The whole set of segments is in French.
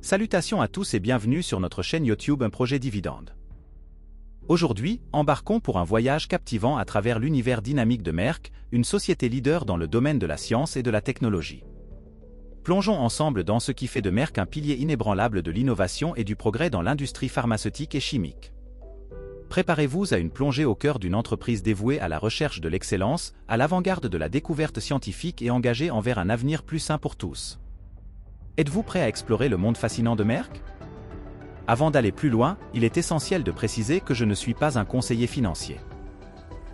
Salutations à tous et bienvenue sur notre chaîne YouTube Un projet dividende. Aujourd'hui, embarquons pour un voyage captivant à travers l'univers dynamique de Merck, une société leader dans le domaine de la science et de la technologie. Plongeons ensemble dans ce qui fait de Merck un pilier inébranlable de l'innovation et du progrès dans l'industrie pharmaceutique et chimique. Préparez-vous à une plongée au cœur d'une entreprise dévouée à la recherche de l'excellence, à l'avant-garde de la découverte scientifique et engagée envers un avenir plus sain pour tous. Êtes-vous prêt à explorer le monde fascinant de Merck? Avant d'aller plus loin, il est essentiel de préciser que je ne suis pas un conseiller financier.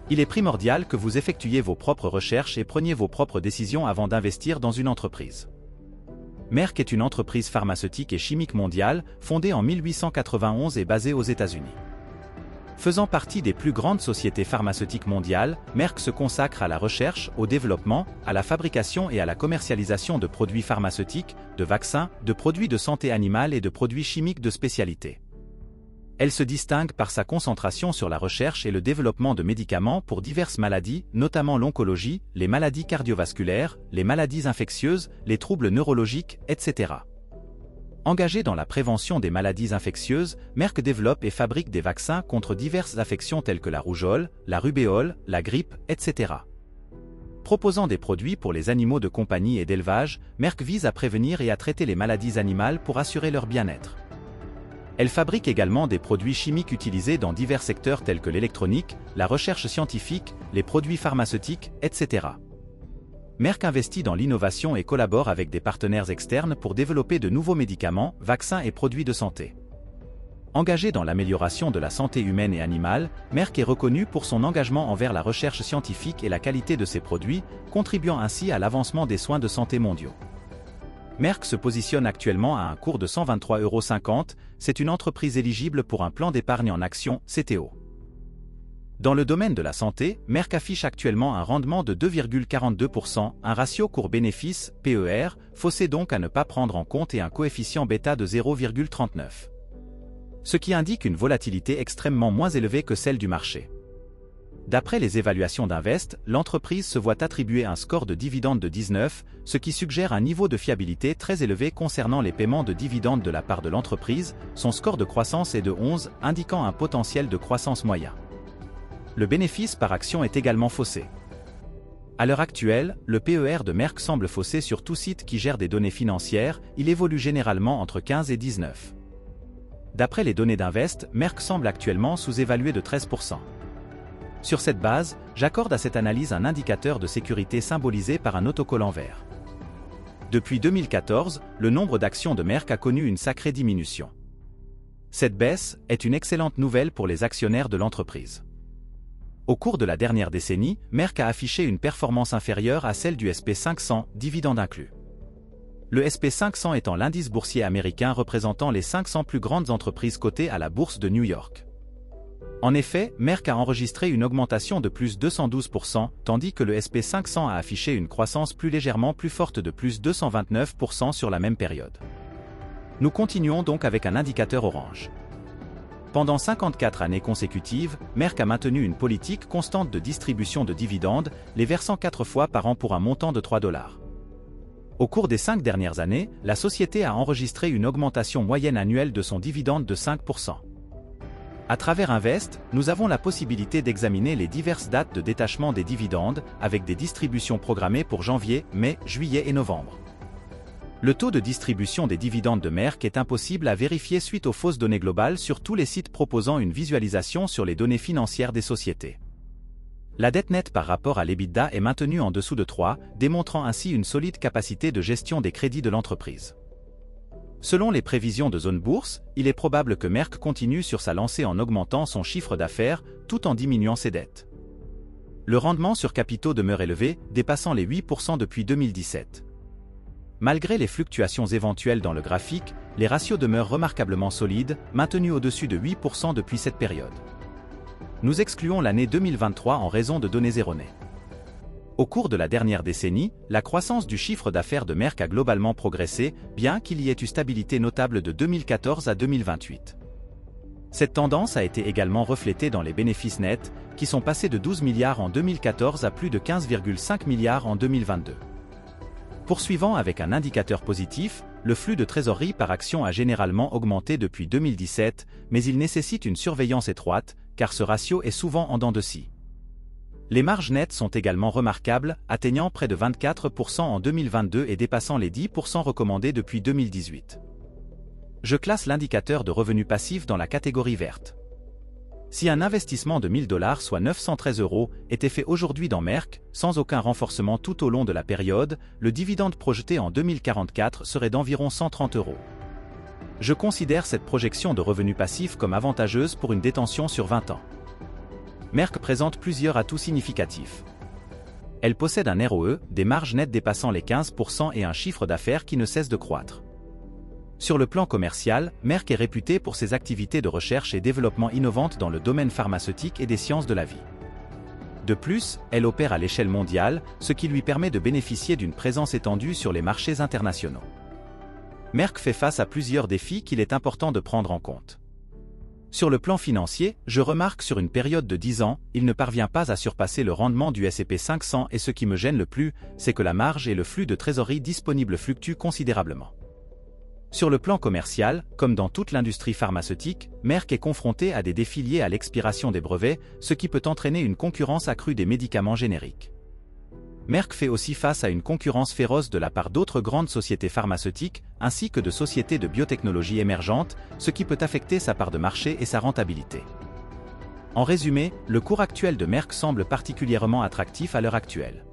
Il est primordial que vous effectuiez vos propres recherches et preniez vos propres décisions avant d'investir dans une entreprise. Merck est une entreprise pharmaceutique et chimique mondiale, fondée en 1891 et basée aux États-Unis. Faisant partie des plus grandes sociétés pharmaceutiques mondiales, Merck se consacre à la recherche, au développement, à la fabrication et à la commercialisation de produits pharmaceutiques, de vaccins, de produits de santé animale et de produits chimiques de spécialité. Elle se distingue par sa concentration sur la recherche et le développement de médicaments pour diverses maladies, notamment l'oncologie, les maladies cardiovasculaires, les maladies infectieuses, les troubles neurologiques, etc. Engagée dans la prévention des maladies infectieuses, Merck développe et fabrique des vaccins contre diverses affections telles que la rougeole, la rubéole, la grippe, etc. Proposant des produits pour les animaux de compagnie et d'élevage, Merck vise à prévenir et à traiter les maladies animales pour assurer leur bien-être. Elle fabrique également des produits chimiques utilisés dans divers secteurs tels que l'électronique, la recherche scientifique, les produits pharmaceutiques, etc. Merck investit dans l'innovation et collabore avec des partenaires externes pour développer de nouveaux médicaments, vaccins et produits de santé. Engagé dans l'amélioration de la santé humaine et animale, Merck est reconnu pour son engagement envers la recherche scientifique et la qualité de ses produits, contribuant ainsi à l'avancement des soins de santé mondiaux. Merck se positionne actuellement à un cours de 123,50 €, c'est une entreprise éligible pour un plan d'épargne en actions, CTO. Dans le domaine de la santé, Merck affiche actuellement un rendement de 2,42%, un ratio cours-bénéfice, PER, faussé donc à ne pas prendre en compte et un coefficient bêta de 0,39. Ce qui indique une volatilité extrêmement moins élevée que celle du marché. D'après les évaluations d'Invest, l'entreprise se voit attribuer un score de dividende de 19, ce qui suggère un niveau de fiabilité très élevé concernant les paiements de dividendes de la part de l'entreprise. Son score de croissance est de 11, indiquant un potentiel de croissance moyen. Le bénéfice par action est également faussé. À l'heure actuelle, le PER de Merck semble faussé sur tout site qui gère des données financières, il évolue généralement entre 15 et 19. D'après les données d'Invest, Merck semble actuellement sous-évalué de 13%. Sur cette base, j'accorde à cette analyse un indicateur de sécurité symbolisé par un autocollant vert. Depuis 2014, le nombre d'actions de Merck a connu une sacrée diminution. Cette baisse est une excellente nouvelle pour les actionnaires de l'entreprise. Au cours de la dernière décennie, Merck a affiché une performance inférieure à celle du SP500, dividende inclus. Le SP500 étant l'indice boursier américain représentant les 500 plus grandes entreprises cotées à la bourse de New York. En effet, Merck a enregistré une augmentation de plus 212%, tandis que le SP500 a affiché une croissance légèrement plus forte de plus 229% sur la même période. Nous continuons donc avec un indicateur orange. Pendant 54 années consécutives, Merck a maintenu une politique constante de distribution de dividendes, les versant 4 fois par an pour un montant de 3 $. Au cours des 5 dernières années, la société a enregistré une augmentation moyenne annuelle de son dividende de 5%. À travers Invest, nous avons la possibilité d'examiner les diverses dates de détachement des dividendes, avec des distributions programmées pour janvier, mai, juillet et novembre. Le taux de distribution des dividendes de Merck est impossible à vérifier suite aux fausses données globales sur tous les sites proposant une visualisation sur les données financières des sociétés. La dette nette par rapport à l'EBITDA est maintenue en dessous de 3, démontrant ainsi une solide capacité de gestion des crédits de l'entreprise. Selon les prévisions de Zone Bourse, il est probable que Merck continue sur sa lancée en augmentant son chiffre d'affaires, tout en diminuant ses dettes. Le rendement sur capitaux demeure élevé, dépassant les 8% depuis 2017. Malgré les fluctuations éventuelles dans le graphique, les ratios demeurent remarquablement solides, maintenus au-dessus de 8% depuis cette période. Nous excluons l'année 2023 en raison de données erronées. Au cours de la dernière décennie, la croissance du chiffre d'affaires de Merck a globalement progressé, bien qu'il y ait eu stabilité notable de 2014 à 2028. Cette tendance a été également reflétée dans les bénéfices nets, qui sont passés de 12 milliards en 2014 à plus de 15,5 milliards en 2022. Poursuivant avec un indicateur positif, le flux de trésorerie par action a généralement augmenté depuis 2017, mais il nécessite une surveillance étroite, car ce ratio est souvent en dents de scie. Les marges nettes sont également remarquables, atteignant près de 24% en 2022 et dépassant les 10% recommandés depuis 2018. Je classe l'indicateur de revenu passif dans la catégorie verte. Si un investissement de 1 000 $, soit 913 €, était fait aujourd'hui dans Merck, sans aucun renforcement tout au long de la période, le dividende projeté en 2044 serait d'environ 130 €. Je considère cette projection de revenu passif comme avantageuse pour une détention sur 20 ans. Merck présente plusieurs atouts significatifs. Elle possède un ROE, des marges nettes dépassant les 15% et un chiffre d'affaires qui ne cesse de croître. Sur le plan commercial, Merck est réputé pour ses activités de recherche et développement innovantes dans le domaine pharmaceutique et des sciences de la vie. De plus, elle opère à l'échelle mondiale, ce qui lui permet de bénéficier d'une présence étendue sur les marchés internationaux. Merck fait face à plusieurs défis qu'il est important de prendre en compte. Sur le plan financier, je remarque sur une période de 10 ans, il ne parvient pas à surpasser le rendement du S&P 500 et ce qui me gêne le plus, c'est que la marge et le flux de trésorerie disponible fluctuent considérablement. Sur le plan commercial, comme dans toute l'industrie pharmaceutique, Merck est confronté à des défis liés à l'expiration des brevets, ce qui peut entraîner une concurrence accrue des médicaments génériques. Merck fait aussi face à une concurrence féroce de la part d'autres grandes sociétés pharmaceutiques, ainsi que de sociétés de biotechnologie émergentes, ce qui peut affecter sa part de marché et sa rentabilité. En résumé, le cours actuel de Merck semble particulièrement attractif à l'heure actuelle.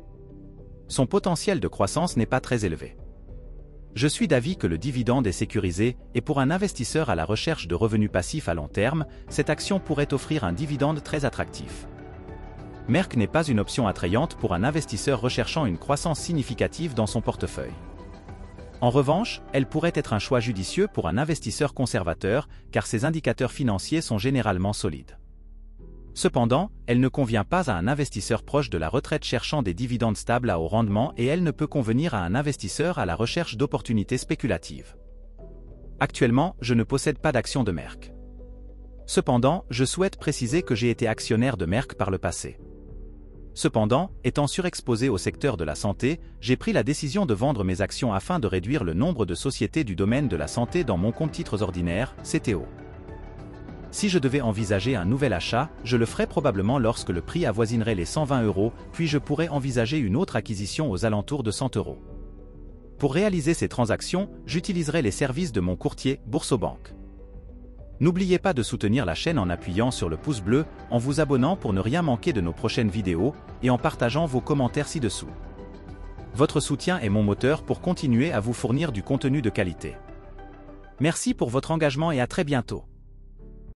Son potentiel de croissance n'est pas très élevé. Je suis d'avis que le dividende est sécurisé, et pour un investisseur à la recherche de revenus passifs à long terme, cette action pourrait offrir un dividende très attractif. Merck n'est pas une option attrayante pour un investisseur recherchant une croissance significative dans son portefeuille. En revanche, elle pourrait être un choix judicieux pour un investisseur conservateur, car ses indicateurs financiers sont généralement solides. Cependant, elle ne convient pas à un investisseur proche de la retraite cherchant des dividendes stables à haut rendement et elle ne peut convenir à un investisseur à la recherche d'opportunités spéculatives. Actuellement, je ne possède pas d'actions de Merck. Cependant, je souhaite préciser que j'ai été actionnaire de Merck par le passé. Cependant, étant surexposé au secteur de la santé, j'ai pris la décision de vendre mes actions afin de réduire le nombre de sociétés du domaine de la santé dans mon compte titres ordinaires, CTO. Si je devais envisager un nouvel achat, je le ferais probablement lorsque le prix avoisinerait les 120 €, puis je pourrais envisager une autre acquisition aux alentours de 100 €. Pour réaliser ces transactions, j'utiliserai les services de mon courtier, Boursobank. N'oubliez pas de soutenir la chaîne en appuyant sur le pouce bleu, en vous abonnant pour ne rien manquer de nos prochaines vidéos, et en partageant vos commentaires ci-dessous. Votre soutien est mon moteur pour continuer à vous fournir du contenu de qualité. Merci pour votre engagement et à très bientôt.